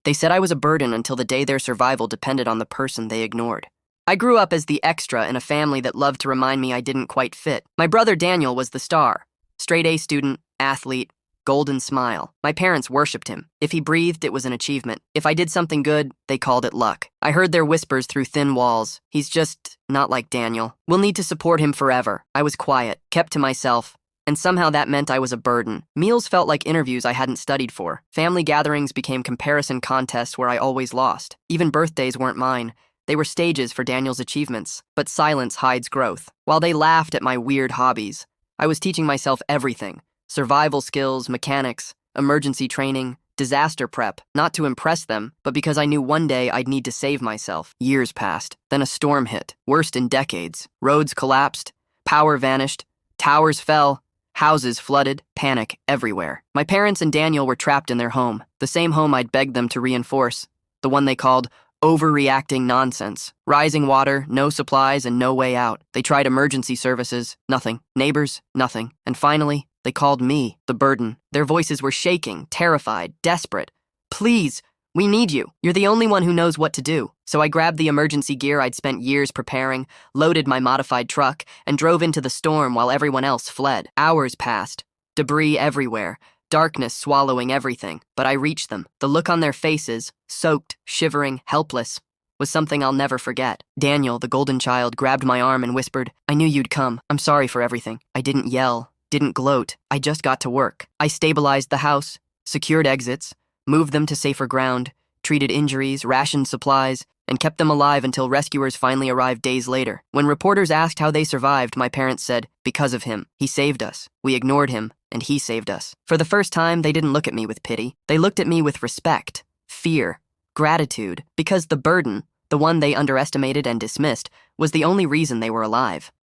They said I was a burden until the day their survival depended on the person they ignored. I grew up as the extra in a family that loved to remind me I didn't quite fit. My brother Daniel was the star. Straight A student, athlete, golden smile. My parents worshipped him. If he breathed, it was an achievement. If I did something good, they called it luck. I heard their whispers through thin walls. He's just not like Daniel. We'll need to support him forever. I was quiet, kept to myself. And somehow that meant I was a burden. Meals felt like interviews I hadn't studied for. Family gatherings became comparison contests where I always lost. Even birthdays weren't mine. They were stages for Daniel's achievements. But silence hides growth. While they laughed at my weird hobbies, I was teaching myself everything. Survival skills, mechanics, emergency training, disaster prep. Not to impress them, but because I knew one day I'd need to save myself. Years passed. Then a storm hit. Worst in decades. Roads collapsed. Power vanished. Towers fell. Houses flooded, panic everywhere. My parents and Daniel were trapped in their home, the same home I'd begged them to reinforce, the one they called overreacting nonsense. Rising water, no supplies, and no way out. They tried emergency services, nothing. Neighbors, nothing. And finally, they called me, the burden. Their voices were shaking, terrified, desperate. Please, we need you. You're the only one who knows what to do. So I grabbed the emergency gear I'd spent years preparing, loaded my modified truck, and drove into the storm while everyone else fled. Hours passed. Debris everywhere. Darkness swallowing everything. But I reached them. The look on their faces, soaked, shivering, helpless, was something I'll never forget. Daniel, the golden child, grabbed my arm and whispered, "I knew you'd come. I'm sorry for everything." I didn't yell, didn't gloat. I just got to work. I stabilized the house, secured exits, moved them to safer ground, treated injuries, rationed supplies, and kept them alive until rescuers finally arrived days later. When reporters asked how they survived, my parents said, "Because of him. He saved us. We ignored him, and he saved us." For the first time, they didn't look at me with pity. They looked at me with respect, fear, gratitude, because the burden, the one they underestimated and dismissed, was the only reason they were alive.